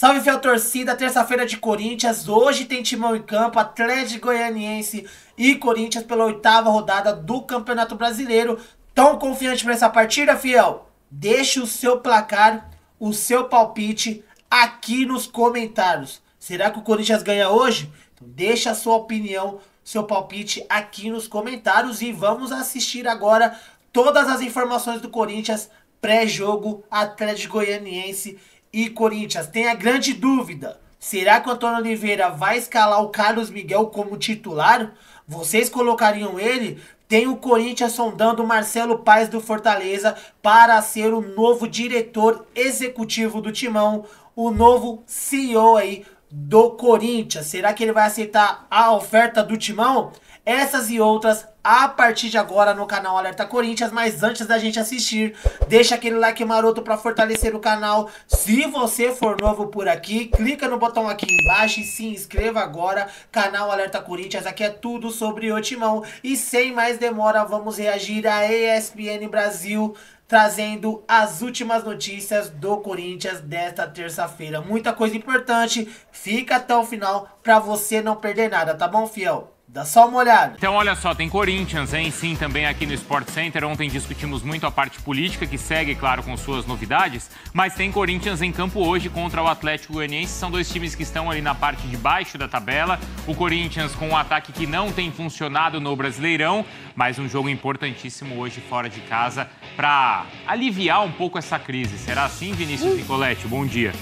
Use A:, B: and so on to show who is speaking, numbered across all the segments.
A: Salve, fiel torcida, terça-feira de Corinthians, hoje tem Timão em campo, Atlético Goianiense e Corinthians pela 8ª rodada do Campeonato Brasileiro. Tão confiante para essa partida, fiel? Deixe o seu placar, o seu palpite aqui nos comentários. Será que o Corinthians ganha hoje? Então deixa a sua opinião, seu palpite aqui nos comentários e vamos assistir agora todas as informações do Corinthians pré-jogo Atlético Goianiense e Corinthians. Tem a grande dúvida, será que o Antônio Oliveira vai escalar o Carlos Miguel como titular? Vocês colocariam ele? Tem o Corinthians sondando o Marcelo Paes do Fortaleza para ser o novo diretor executivo do Timão, o novo CEO aí do Corinthians. Será que ele vai aceitar a oferta do Timão? Essas e outras a partir de agora no canal Alerta Corinthians. Mas antes da gente assistir, deixa aquele like maroto para fortalecer o canal. Se você for novo por aqui, clica no botão aqui embaixo e se inscreva agora. Canal Alerta Corinthians, aqui é tudo sobre o Timão. E sem mais demora, vamos reagir à ESPN Brasil, trazendo as últimas notícias do Corinthians desta terça-feira. Muita coisa importante, fica até o final para você não perder nada, tá bom, fiel? Dá só uma olhada.
B: Então, olha só, tem Corinthians, hein? Sim, também aqui no Sport Center. Ontem discutimos muito a parte política, que segue, claro, com suas novidades. Mas tem Corinthians em campo hoje contra o Atlético Goianiense. São dois times que estão ali na parte de baixo da tabela. O Corinthians com um ataque que não tem funcionado no Brasileirão. Mas um jogo importantíssimo hoje fora de casa para aliviar um pouco essa crise. Será assim, Vinícius Nicoletti? Bom dia.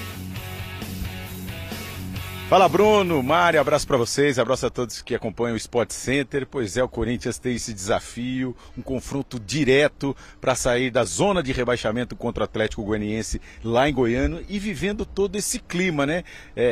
C: Fala, Bruno, Mário, abraço para vocês, abraço a todos que acompanham o Sport Center. Pois é, o Corinthians tem esse desafio, um confronto direto para sair da zona de rebaixamento contra o Atlético Goianiense lá em Goiânia e vivendo todo esse clima, né?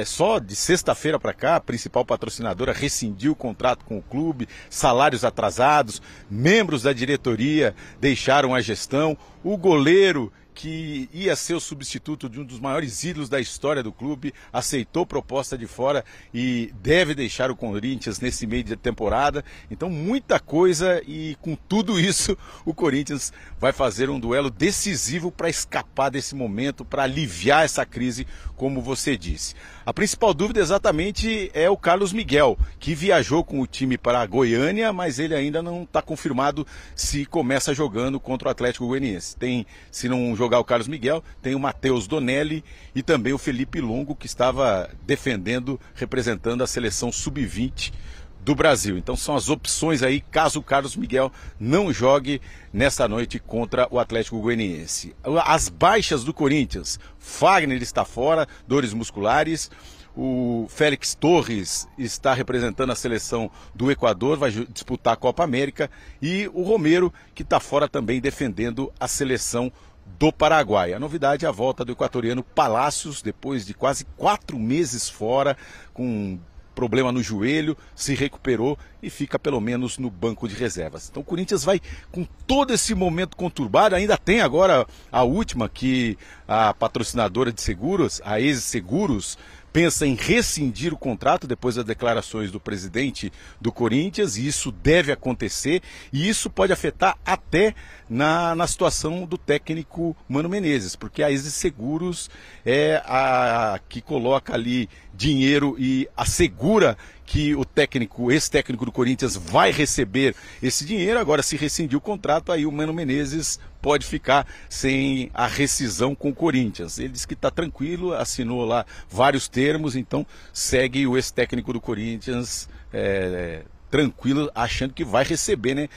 C: Só de sexta-feira para cá, a principal patrocinadora rescindiu o contrato com o clube, salários atrasados, membros da diretoria deixaram a gestão, o goleiro que ia ser o substituto de um dos maiores ídolos da história do clube, aceitou proposta de fora e deve deixar o Corinthians nesse meio de temporada. Então muita coisa, e com tudo isso o Corinthians vai fazer um duelo decisivo para escapar desse momento, para aliviar essa crise, como você disse. A principal dúvida exatamente é o Carlos Miguel, que viajou com o time para Goiânia, mas ele ainda não está confirmado se começa jogando contra o Atlético Goianiense. Se não jogar o Carlos Miguel, tem o Matheus Donelli e também o Felipe Longo, que estava defendendo, representando a seleção sub-20 do Brasil. Então são as opções aí, caso o Carlos Miguel não jogue nesta noite contra o Atlético Goianiense. As baixas do Corinthians: Fagner está fora, dores musculares. O Félix Torres está representando a seleção do Equador, vai disputar a Copa América. E o Romero, que está fora também, defendendo a seleção do Paraguai. A novidade é a volta do equatoriano Palacios, depois de quase 4 meses fora, com problema no joelho, se recuperou e fica pelo menos no banco de reservas. Então o Corinthians vai com todo esse momento conturbado. Ainda tem agora a última, que a patrocinadora de seguros, a Ex-Seguros, pensa em rescindir o contrato depois das declarações do presidente do Corinthians, e isso deve acontecer, e isso pode afetar até na situação do técnico Mano Menezes, porque a Ex-Seguros é a que coloca ali dinheiro e assegura que o ex-técnico do Corinthians vai receber esse dinheiro. Agora, se rescindir o contrato, aí o Mano Menezes pode ficar sem a rescisão com o Corinthians. Ele disse que está tranquilo, assinou lá vários termos, então segue o ex-técnico do Corinthians tranquilo, achando que vai receber, né?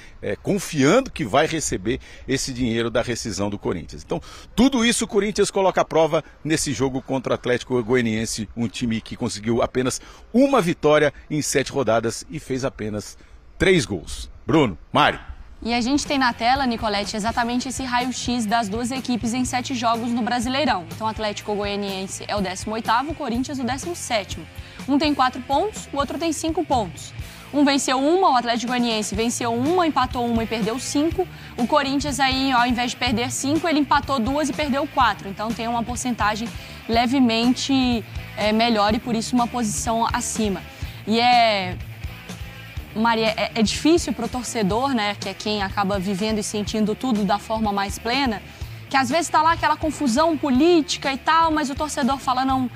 C: Confiando que vai receber esse dinheiro da rescisão do Corinthians. Então, tudo isso o Corinthians coloca à prova nesse jogo contra o Atlético Goianiense, um time que conseguiu apenas uma vitória em 7 rodadas e fez apenas 3 gols. Bruno, Mário.
D: E a gente tem na tela, Nicoletti, exatamente esse raio-x das duas equipes em 7 jogos no Brasileirão. Então o Atlético Goianiense é o 18º, o Corinthians o 17º. Um tem 4 pontos, o outro tem 5 pontos. Um venceu uma, o Atlético Goianiense venceu uma, empatou uma e perdeu 5. O Corinthians aí, ao invés de perder 5, ele empatou 2 e perdeu 4. Então tem uma porcentagem levemente melhor e por isso uma posição acima. E Maria, é difícil para o torcedor, né, que é quem acaba vivendo e sentindo tudo da forma mais plena, que às vezes está lá aquela confusão política e tal, mas o torcedor fala, não,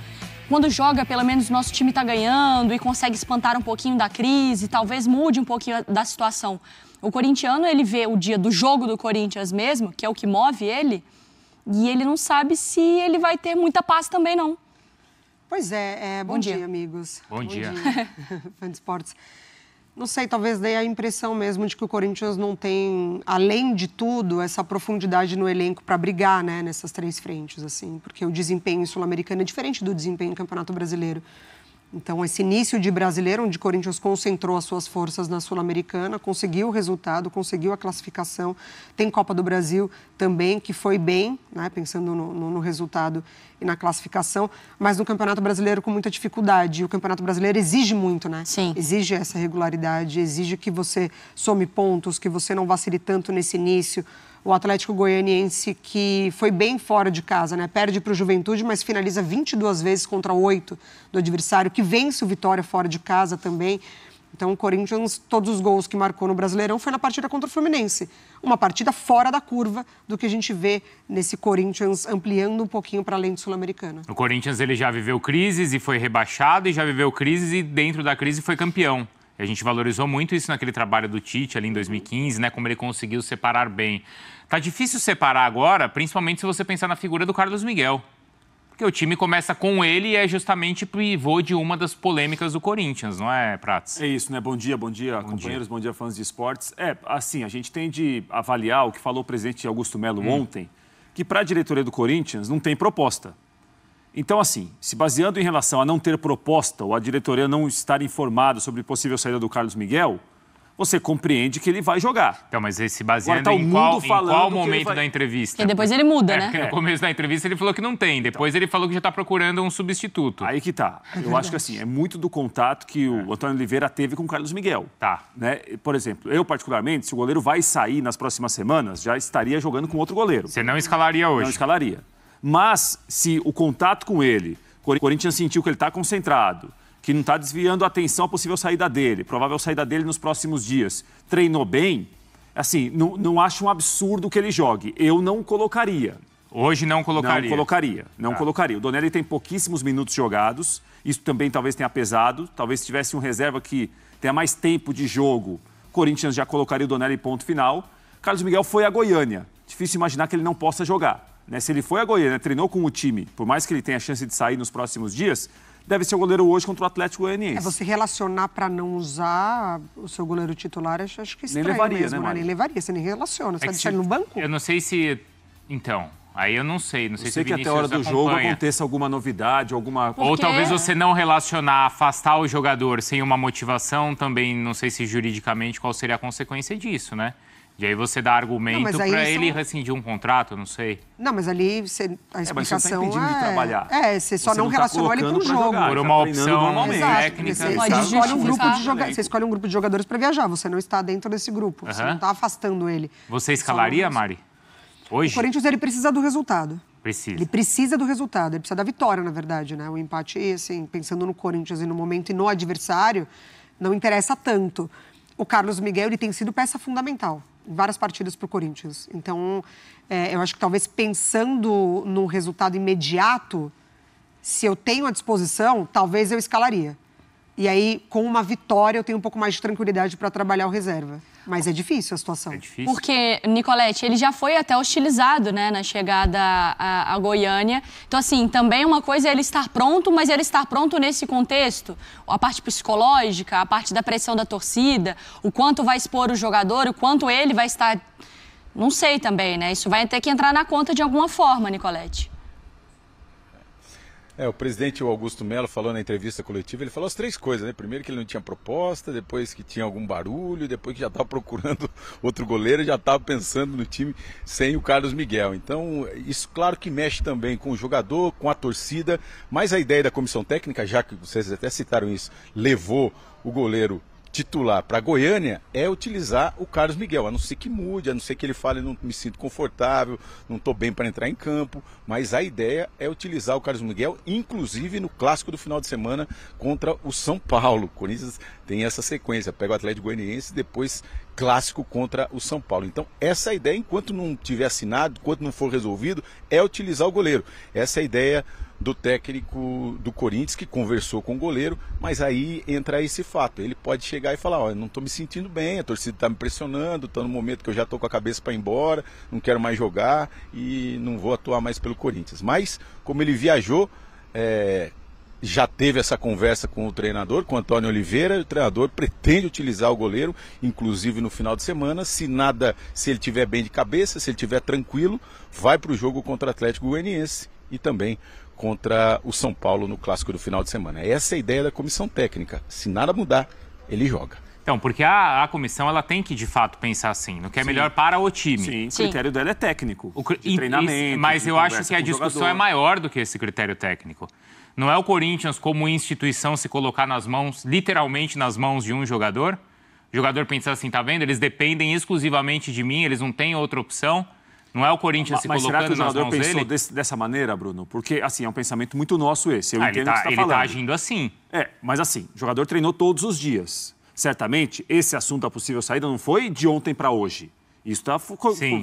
D: quando joga, pelo menos o nosso time tá ganhando e consegue espantar um pouquinho da crise, talvez mude um pouquinho da situação. O corintiano, ele vê o dia do jogo do Corinthians mesmo, que é o que move ele, e ele não sabe se ele vai ter muita paz também, não.
E: Pois é, bom dia, amigos.
B: Bom dia.
E: Fã de esportes. Não sei, talvez dê a impressão mesmo de que o Corinthians não tem, além de tudo, essa profundidade no elenco para brigar, né, nessas 3 frentes, assim, porque o desempenho sul-americano é diferente do desempenho no Campeonato Brasileiro. Então, esse início de brasileiro, onde o Corinthians concentrou as suas forças na Sul-Americana, conseguiu o resultado, conseguiu a classificação. Tem Copa do Brasil também, que foi bem, né, pensando no resultado e na classificação, mas no Campeonato Brasileiro com muita dificuldade. E o Campeonato Brasileiro exige muito, né?
D: Sim.
E: Exige essa regularidade, exige que você some pontos, que você não vacile tanto nesse início. O Atlético Goianiense, que foi bem fora de casa, né? Perde para o Juventude, mas finaliza 22 vezes contra 8 do adversário, que vence o Vitória fora de casa também. Então, o Corinthians, todos os gols que marcou no Brasileirão foi na partida contra o Fluminense. Uma partida fora da curva do que a gente vê nesse Corinthians ampliando um pouquinho para além do Sul-Americana.
B: O Corinthians, ele já viveu crises e foi rebaixado, e já viveu crises e dentro da crise foi campeão. E a gente valorizou muito isso naquele trabalho do Tite ali em 2015, né? Como ele conseguiu separar bem. Tá difícil separar agora, principalmente se você pensar na figura do Carlos Miguel. Porque o time começa com ele e é justamente pivô de uma das polêmicas do Corinthians, não é, Prats?
F: É isso, né? Bom dia, companheiros, bom dia, fãs de esportes. Assim, a gente tem de avaliar o que falou o presidente Augusto Melo ontem, que para a diretoria do Corinthians não tem proposta. Então, assim, se baseando em relação a não ter proposta ou a diretoria não estar informada sobre possível saída do Carlos Miguel, você compreende que ele vai jogar.
B: Então, mas ele se baseando
F: tá
B: em qual momento da entrevista?
D: Porque depois ele muda, né?
B: Porque no começo da entrevista ele falou que não tem, depois ele falou que já está procurando um substituto.
F: Aí que tá. Eu acho que assim, é muito do contato que o Antônio Oliveira teve com o Carlos Miguel.
B: Tá.
F: Né? Por exemplo, eu particularmente, se o goleiro vai sair nas próximas semanas, já estaria jogando com outro goleiro.
B: Você não escalaria hoje?
F: Não escalaria. Mas, se o contato com ele, o Corinthians sentiu que ele está concentrado, que não está desviando a atenção à possível saída dele, provável saída dele nos próximos dias, treinou bem, assim, não acho um absurdo que ele jogue. Eu não colocaria.
B: Hoje não colocaria?
F: Não colocaria. O Donelli tem pouquíssimos minutos jogados, isso também talvez tenha pesado, talvez se tivesse um reserva que tenha mais tempo de jogo, o Corinthians já colocaria o Donelli ponto final. Carlos Miguel foi a Goiânia, difícil imaginar que ele não possa jogar. Né? Se ele foi a Goiânia, treinou com o time, por mais que ele tenha a chance de sair nos próximos dias, deve ser o goleiro hoje contra o Atlético Goianiense.
E: Você relacionar para não usar o seu goleiro titular, acho que estranho
F: nem levaria,
E: mesmo,
F: né, Mari?
E: Nem levaria, você nem relaciona. Você vai deixar ele no banco?
B: Eu não sei se... Então, aí eu não sei. Não sei se o
F: que até a hora do jogo aconteça alguma novidade, alguma...
B: Ou talvez você não relacionar, afastar o jogador sem uma motivação, também não sei se juridicamente qual seria a consequência disso, né? E aí você dá argumento para ele rescindir um contrato, não sei.
E: Não, mas ali a explicação
F: mas você não tá impedindo de trabalhar.
E: Você só não relacionou ele com o jogo.
F: Jogar,
B: por uma opção
F: técnica.
E: Você escolhe um grupo de jogadores para viajar, você não está dentro desse grupo, você não está afastando ele.
B: Você escalaria, Mari? Hoje?
E: O Corinthians, ele precisa do resultado.
B: Precisa.
E: Ele precisa do resultado, ele precisa da vitória, na verdade, né? O empate, assim, pensando no Corinthians e no momento e no adversário, não interessa tanto. O Carlos Miguel, ele tem sido peça fundamental em várias partidas para o Corinthians. Então, eu acho que talvez pensando no resultado imediato, se eu tenho à disposição, talvez eu escalaria. E aí, com uma vitória, eu tenho um pouco mais de tranquilidade para trabalhar o reserva. Mas é difícil a situação.
B: É difícil.
D: Porque, Nicolete, ele já foi até hostilizado, né, na chegada a Goiânia. Então, assim, também uma coisa é ele estar pronto, mas ele estar pronto nesse contexto. A parte psicológica, a parte da pressão da torcida, o quanto vai expor o jogador, o quanto ele vai estar... Não sei também, né? Isso vai ter que entrar na conta de alguma forma, Nicolete.
C: O presidente Augusto Melo falou na entrevista coletiva, ele falou as 3 coisas, né? Primeiro que ele não tinha proposta, depois que tinha algum barulho, depois que já estava procurando outro goleiro, já estava pensando no time sem o Carlos Miguel. Então, isso claro que mexe também com o jogador, com a torcida, mas a ideia da comissão técnica, já que vocês até citaram isso, levou o goleiro titular para Goiânia, é utilizar o Carlos Miguel, a não ser que mude, a não ser que ele fale, não me sinto confortável, não estou bem para entrar em campo, mas a ideia é utilizar o Carlos Miguel, inclusive no clássico do final de semana contra o São Paulo. O Corinthians tem essa sequência, pega o Atlético Goianiense e depois clássico contra o São Paulo. Então essa ideia, enquanto não tiver assinado, enquanto não for resolvido, é utilizar o goleiro. Essa é a ideia do técnico do Corinthians, que conversou com o goleiro, mas aí entra esse fato. Ele pode chegar e falar, ó, eu não estou me sentindo bem, a torcida está me pressionando, estou no momento que eu já estou com a cabeça para ir embora, não quero mais jogar e não vou atuar mais pelo Corinthians. Mas, como ele viajou, já teve essa conversa com o treinador, com o Antônio Oliveira, o treinador pretende utilizar o goleiro, inclusive no final de semana, se ele estiver bem de cabeça, se ele estiver tranquilo, vai para o jogo contra o Atlético Goianiense e também contra o São Paulo no clássico do final de semana. Essa é a ideia da comissão técnica, se nada mudar, ele joga.
B: Então, porque a comissão ela tem que, de fato, pensar assim, no que é melhor para o time.
F: Sim, o critério dela é técnico, de treinamento.
B: Mas eu acho que a discussão é maior do que esse critério técnico. Não é o Corinthians, como instituição, se colocar nas mãos, literalmente nas mãos de um jogador? O jogador pensa assim, tá vendo? Eles dependem exclusivamente de mim, eles não têm outra opção. Não é o Corinthians se colocando nas mãos dele? Mas será que o jogador
F: pensou dessa maneira, Bruno? Porque, assim, é um pensamento muito nosso esse. Eu entendo o que você está falando.
B: Ele está agindo assim.
F: Mas assim, o jogador treinou todos os dias. Certamente, esse assunto da possível saída não foi de ontem para hoje. Isso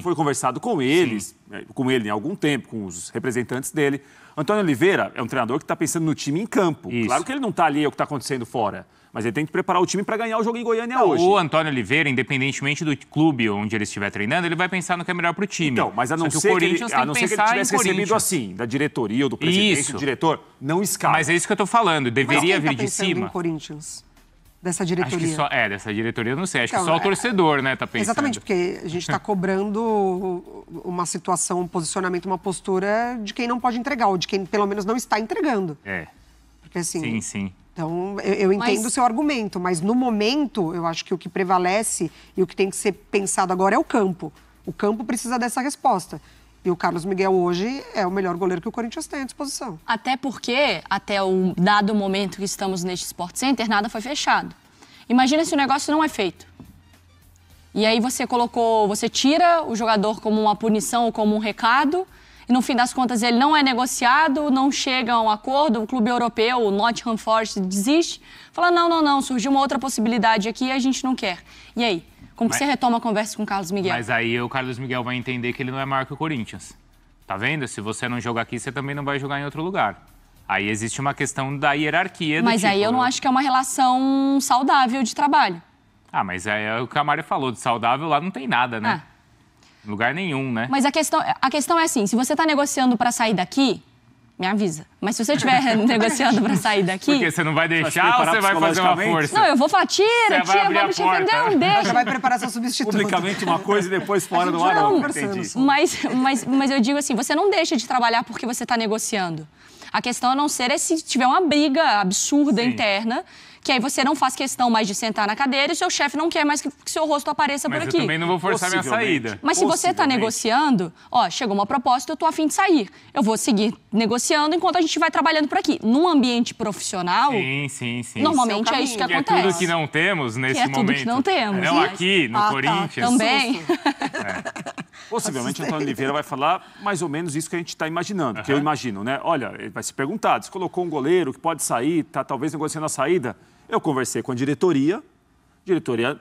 F: foi conversado com eles, com ele em algum tempo, com os representantes dele. Antônio Oliveira é um treinador que está pensando no time em campo. Isso. Claro que ele não está ali, é o que está acontecendo fora. Mas ele tem que preparar o time para ganhar o jogo em Goiânia hoje.
B: O Antônio Oliveira, independentemente do clube onde ele estiver treinando, ele vai pensar no que é melhor para o time.
F: Então, mas a não ser que ele tivesse recebido assim, da diretoria ou do presidente, do diretor, não escala.
B: Mas é isso que eu estou falando, deveria vir de cima.
E: Em Corinthians? Dessa diretoria?
B: Acho que dessa diretoria eu não sei. Acho que só o torcedor, né, tá pensando.
E: Exatamente, porque a gente está cobrando uma situação, um posicionamento, uma postura de quem não pode entregar, ou de quem pelo menos não está entregando. Porque assim...
B: Sim.
E: Então, eu entendo o seu argumento, mas no momento, eu acho que o que prevalece e o que tem que ser pensado agora é o campo. O campo precisa dessa resposta. E o Carlos Miguel hoje é o melhor goleiro que o Corinthians tem à disposição.
D: Até porque, até o dado momento que estamos neste Sport Center, nada foi fechado. Imagina se o negócio não é feito. E aí você tira o jogador como uma punição ou como um recado, e no fim das contas ele não é negociado, não chega a um acordo, o clube europeu, o Nottingham Forest, desiste, fala não, surgiu uma outra possibilidade aqui e a gente não quer. E aí? Como que você retoma a conversa com o Carlos Miguel?
B: Mas aí o Carlos Miguel vai entender que ele não é maior que o Corinthians. Tá vendo? Se você não jogar aqui, você também não vai jogar em outro lugar. Aí existe uma questão da hierarquia do
D: Mas aí eu não acho que é uma relação saudável de trabalho.
B: Mas é o que a Mari falou, de saudável lá não tem nada, né? Lugar nenhum, né?
D: Mas a questão é assim, se você está negociando para sair daqui, me avisa. Mas se você estiver negociando para sair daqui...
B: Porque você não vai deixar ou você vai fazer uma força?
D: Não, eu vou falar, tira, vamos não, deixa.
E: Você vai preparar seu substituto.
F: Publicamente uma coisa e depois fora do ar, não entendi.
D: Mas eu digo assim, você não deixa de trabalhar porque você está negociando. A questão a não ser é se tiver uma briga absurda interna, que aí você não faz questão mais de sentar na cadeira e o seu chefe não quer mais que seu rosto apareça por aqui.
B: Mas eu também não vou forçar minha saída.
D: Mas se você está negociando, chegou uma proposta, eu estou a fim de sair. Eu vou seguir negociando enquanto a gente vai trabalhando por aqui. Num ambiente profissional,
B: sim.
D: Normalmente é isso que acontece.
B: É tudo que não temos nesse momento.
D: É tudo que não temos.
B: Não aqui, no Corinthians.
D: Também.
F: Possivelmente, Antônio Oliveira vai falar mais ou menos isso que a gente está imaginando, que eu imagino, né? Olha, ele vai se perguntar, se colocou um goleiro que pode sair, está talvez negociando a saída. Eu conversei com a diretoria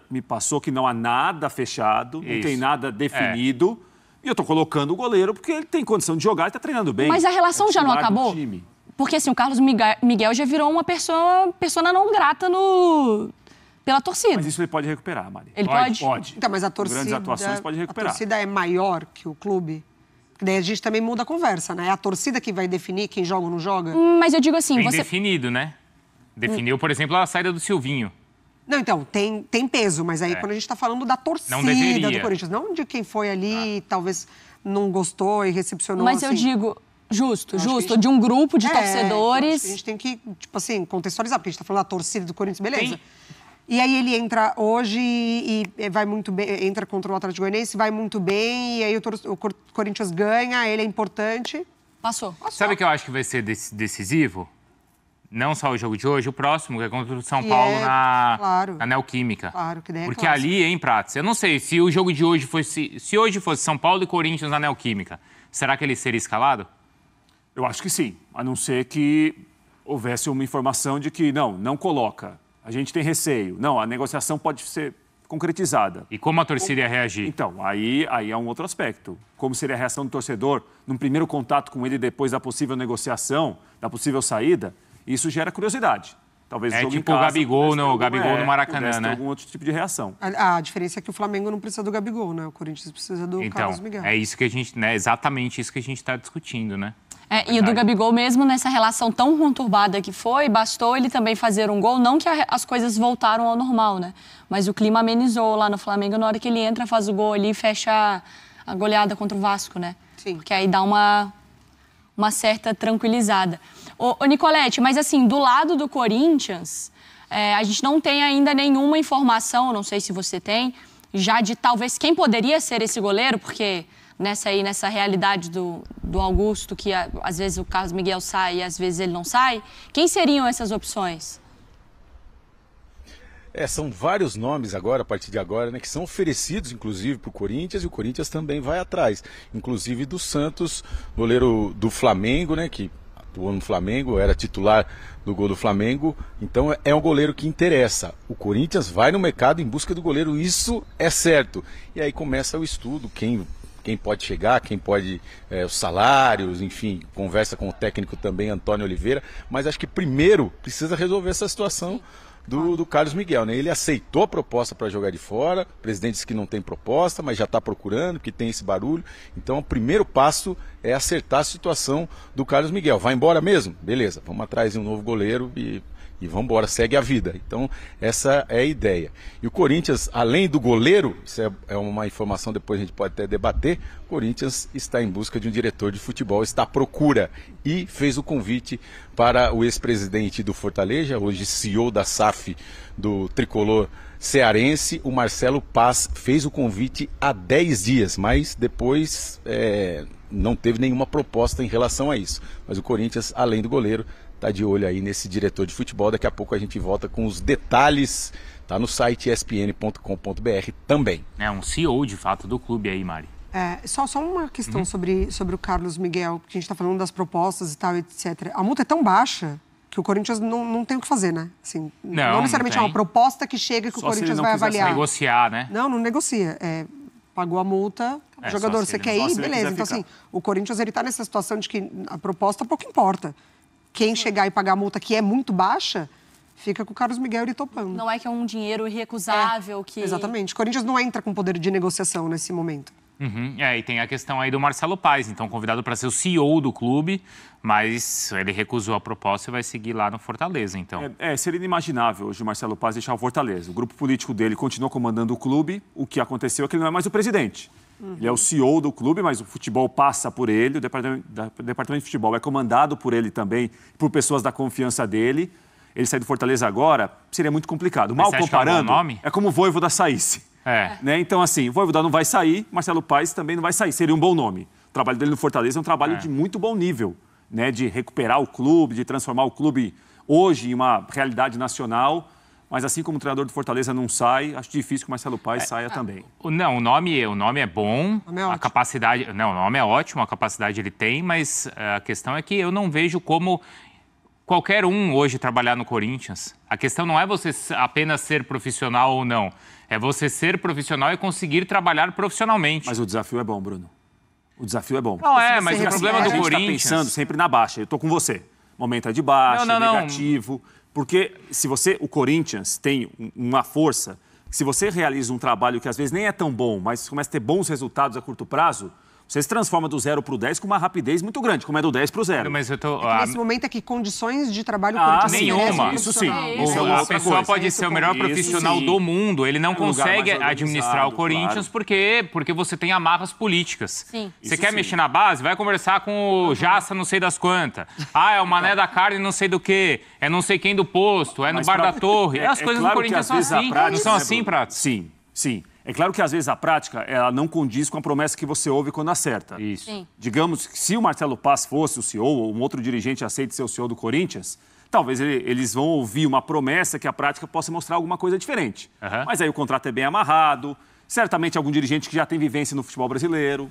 F: me passou que não há nada fechado, não tem nada definido, e eu estou colocando o goleiro porque ele tem condição de jogar e está treinando bem.
D: Mas a relação já não acabou? Porque assim, o Carlos Miguel já virou uma persona não grata pela torcida.
F: Mas isso ele pode recuperar, Mari.
D: Ele pode?
F: Pode.
E: Então, mas a torcida...
F: Grandes atuações pode recuperar.
E: A torcida é maior que o clube? Porque daí a gente também muda a conversa, né? É a torcida que vai definir quem joga ou não joga?
D: Mas eu digo assim...
B: Bem definido, né? Definiu, por exemplo, a saída do Silvinho.
E: Não, então, tem peso, mas aí quando a gente está falando da torcida do Corinthians, não de quem foi ali, talvez não gostou e recepcionou.
D: Mas eu digo, justo, de um grupo de torcedores.
E: A gente tem que, tipo assim, contextualizar, porque a gente está falando da torcida do Corinthians, beleza. E aí ele entra hoje e vai muito bem, entra contra o Atlético Goianiense, vai muito bem, e aí o Corinthians ganha, ele é importante.
D: Passou.
B: Sabe o que eu acho que vai ser decisivo? Não só o jogo de hoje, o próximo, que é contra o São Paulo na Neoquímica.
E: Claro, que daí é
B: porque ali, hein, Prats? Eu não sei, se o jogo de hoje fosse... Se hoje fosse São Paulo e Corinthians na Neoquímica, será que ele seria escalado?
F: Eu acho que sim, a não ser que houvesse uma informação de que não coloca. A gente tem receio. Não, a negociação pode ser concretizada.
B: E como a torcida ia reagir?
F: Então, aí é um outro aspecto. Como seria a reação do torcedor num primeiro contato com ele depois da possível negociação, da possível saída? Isso gera curiosidade. Talvez o jogo
B: tipo
F: em casa,
B: o Gabigol no Maracanã,
F: ter
B: né?
F: algum outro tipo de reação.
E: A diferença é que o Flamengo não precisa do Gabigol, né? O Corinthians precisa do Carlos Miguel.
B: Então, é isso que a gente, né? Exatamente isso que a gente está discutindo, né?
D: E o do Gabigol, mesmo nessa relação tão conturbada que foi, bastou ele também fazer um gol. Não que as coisas voltaram ao normal, né? Mas o clima amenizou lá no Flamengo na hora que ele entra, faz o gol ali e fecha a goleada contra o Vasco, né?
E: Sim.
D: Porque aí dá uma certa tranquilizada. Ô Nicolete, mas assim, do lado do Corinthians, a gente não tem ainda nenhuma informação, não sei se você tem, já de talvez quem poderia ser esse goleiro, porque nessa realidade do Augusto, que às vezes o Carlos Miguel sai e às vezes ele não sai, quem seriam essas opções?
C: São vários nomes agora, a partir de agora, né, que são oferecidos, inclusive, para o Corinthians, e o Corinthians também vai atrás. Inclusive do Santos, goleiro do Flamengo, né, que atuou no Flamengo, era titular do gol do Flamengo. Então é um goleiro que interessa. O Corinthians vai no mercado em busca do goleiro, isso é certo. E aí começa o estudo, quem pode chegar, quem pode, os salários, enfim, conversa com o técnico também, Antônio Oliveira. Mas acho que primeiro precisa resolver essa situação do Carlos Miguel, né? Ele aceitou a proposta para jogar de fora, o presidente disse que não tem proposta, mas já está procurando, que tem esse barulho. Então o primeiro passo é acertar a situação do Carlos Miguel. Vai embora mesmo? Beleza, vamos atrás de um novo goleiro e vamos embora, segue a vida. Então essa é a ideia. E o Corinthians, além do goleiro, isso é uma informação, depois a gente pode até debater, o Corinthians está em busca de um diretor de futebol, está à procura e fez o convite para o ex-presidente do Fortaleza, hoje CEO da SAF do tricolor cearense, o Marcelo Paz, fez o convite há 10 dias, mas depois não teve nenhuma proposta em relação a isso. Mas o Corinthians, além do goleiro, está de olho aí nesse diretor de futebol. Daqui a pouco a gente volta com os detalhes, tá no site espn.com.br também.
B: É um CEO, de fato, do clube aí, Mari.
E: Só uma questão sobre o Carlos Miguel, que a gente está falando das propostas e tal, etc. A multa é tão baixa que o Corinthians não tem o que fazer, né? Assim, não necessariamente é uma proposta que chega que o Corinthians vai avaliar.
B: Negociar, né?
E: Não negocia. Pagou a multa, jogador, você quer ir? Beleza. Então, assim, o Corinthians está nessa situação de que a proposta pouco importa. Quem chegar e pagar a multa que é muito baixa, fica com o Carlos Miguel e topando.
D: Não é que é um dinheiro irrecusável que...
E: Exatamente. O Corinthians não entra com poder de negociação nesse momento.
B: E tem a questão aí do Marcelo Paz, então convidado para ser o CEO do clube, mas ele recusou a proposta e vai seguir lá no Fortaleza, então.
F: Seria inimaginável hoje o Marcelo Paz deixar o Fortaleza. O grupo político dele continua comandando o clube, o que aconteceu é que ele não é mais o presidente. Ele é o CEO do clube, mas o futebol passa por ele, o departamento de futebol é comandado por ele também, por pessoas da confiança dele. Ele sair do Fortaleza agora seria muito complicado. Mal comparando, é como o Vojvoda saísse. Né? Então, assim, o Vojvoda não vai sair, Marcelo Paz também não vai sair. Seria um bom nome. O trabalho dele no Fortaleza é um trabalho de muito bom nível, né? De recuperar o clube, de transformar o clube hoje em uma realidade nacional. Mas assim como o treinador do Fortaleza não sai, acho difícil que o Marcelo Paz saia também.
B: Não, o nome é bom, a capacidade... Não, o nome é ótimo, a capacidade ele tem, mas a questão é que eu não vejo como qualquer um hoje trabalhar no Corinthians. A questão não é você apenas ser profissional ou não. É você ser profissional e conseguir trabalhar profissionalmente.
F: Mas o desafio é bom, Bruno. O desafio é bom.
B: Não mas o problema do Corinthians...
F: A gente está pensando sempre na baixa. Eu estou com você. Momento é de baixa, negativo... Porque se o Corinthians tem uma força, se você realiza um trabalho que às vezes nem é tão bom, mas começa a ter bons resultados a curto prazo, você se transforma do 0 para o 10 com uma rapidez muito grande, como é do 10 para o 0.
B: Mas eu tô...
E: Nesse momento é que condições de trabalho... Corinthians
B: nenhuma.
F: Isso sim.
B: A pessoa pode ser o melhor profissional do mundo, ele não consegue administrar o Corinthians porque você tem amarras políticas.
D: Sim.
B: Você quer mexer na base? Vai conversar com o Jassa não sei das quantas. É o Mané da carne não sei do quê. É não sei quem do posto, é no bar da torre. As coisas do Corinthians são assim. Não são assim, Prato?
F: Sim. É claro que, às vezes, a prática ela não condiz com a promessa que você ouve quando acerta.
B: Isso.
D: Sim.
F: Digamos que se o Marcelo Paz fosse o CEO ou um outro dirigente aceite ser o CEO do Corinthians, talvez eles vão ouvir uma promessa que a prática possa mostrar alguma coisa diferente. Mas aí o contrato é bem amarrado, certamente algum dirigente que já tem vivência no futebol brasileiro.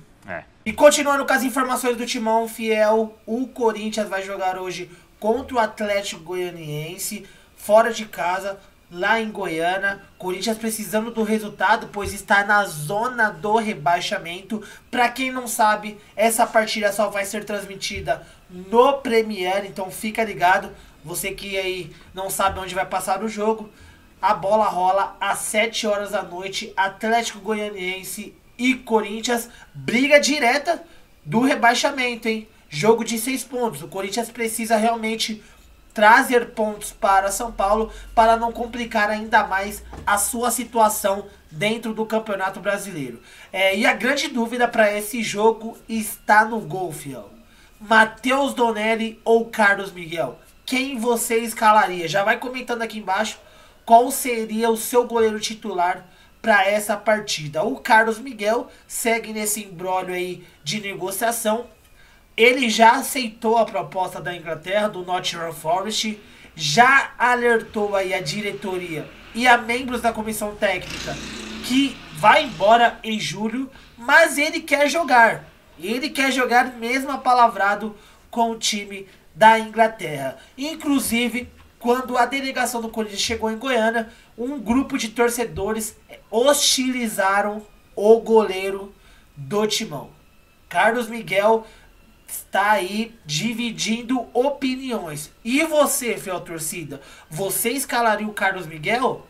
A: E continuando com as informações do Timão Fiel, o Corinthians vai jogar hoje contra o Atlético Goianiense, fora de casa, lá em Goiânia. Corinthians precisando do resultado, pois está na zona do rebaixamento. Para quem não sabe, essa partida só vai ser transmitida no Premiere, então fica ligado. Você que aí não sabe onde vai passar o jogo, a bola rola às 7 horas da noite, Atlético Goianiense e Corinthians, briga direta do rebaixamento, hein? Jogo de 6 pontos. O Corinthians precisa realmente trazer pontos para São Paulo para não complicar ainda mais a sua situação dentro do Campeonato Brasileiro. E a grande dúvida para esse jogo está no gol, fiel. Matheus Donelli ou Carlos Miguel? Quem você escalaria? Já vai comentando aqui embaixo qual seria o seu goleiro titular para essa partida. O Carlos Miguel segue nesse imbróglio aí de negociação. Ele já aceitou a proposta da Inglaterra, do Nottingham Forest, já alertou aí a diretoria e a membros da comissão técnica que vai embora em julho, mas ele quer jogar. Ele quer jogar mesmo apalavrado com o time da Inglaterra. Inclusive, quando a delegação do Corinthians chegou em Goiânia, um grupo de torcedores hostilizaram o goleiro do Timão. Carlos Miguel está aí dividindo opiniões. E você, fiel torcida, você escalaria o Carlos Miguel?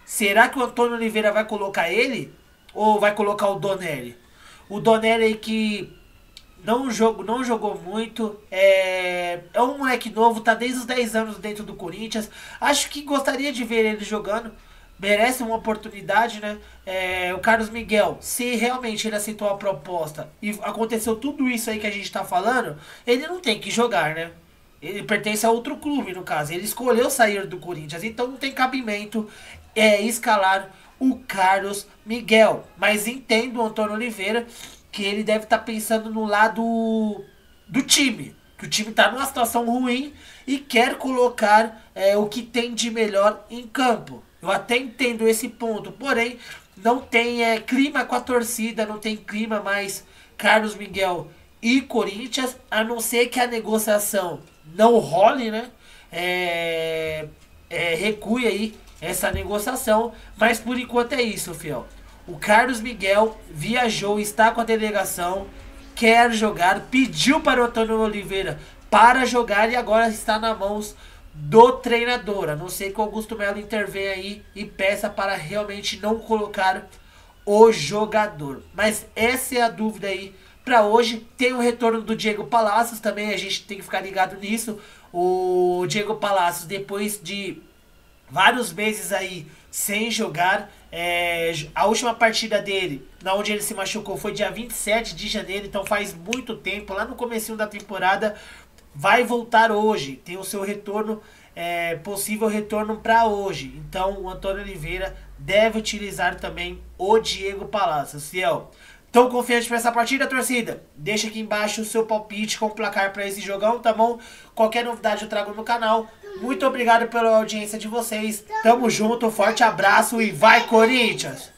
A: Será que o Antônio Oliveira vai colocar ele? Ou vai colocar o Donelli? O Donelli aí que não jogou muito, é um moleque novo, tá desde os 10 anos dentro do Corinthians. Acho que gostaria de ver ele jogando. Merece uma oportunidade, né? O Carlos Miguel, se realmente ele aceitou a proposta e aconteceu tudo isso aí que a gente tá falando, ele não tem que jogar, né? Ele pertence a outro clube, no caso. Ele escolheu sair do Corinthians, então não tem cabimento escalar o Carlos Miguel. Mas entendo o Antônio Oliveira que ele deve estar pensando no lado do time. Que o time tá numa situação ruim e quer colocar o que tem de melhor em campo. Eu até entendo esse ponto, porém não tem clima com a torcida, não tem clima mais Carlos Miguel e Corinthians, a não ser que a negociação não role, né? Recue aí essa negociação, mas por enquanto é isso, fiel. O Carlos Miguel viajou, está com a delegação, quer jogar, pediu para o Antônio Oliveira para jogar e agora está nas mãos do treinador. A não ser que o Augusto Melo intervenha aí e peça para realmente não colocar o jogador. Mas essa é a dúvida aí para hoje. Tem o retorno do Diego Palacios também, a gente tem que ficar ligado nisso. O Diego Palacios, depois de vários meses aí sem jogar, a última partida dele, na onde ele se machucou, foi dia 27 de janeiro, então faz muito tempo, lá no comecinho da temporada. Vai voltar hoje, tem o seu retorno, possível retorno para hoje. Então o Antônio Oliveira deve utilizar também o Diego Palacios, fiel. Tão confiante para essa partida, torcida? Deixa aqui embaixo o seu palpite com o placar para esse jogão, tá bom? Qualquer novidade eu trago no canal. Muito obrigado pela audiência de vocês. Tamo junto, forte abraço e vai Corinthians!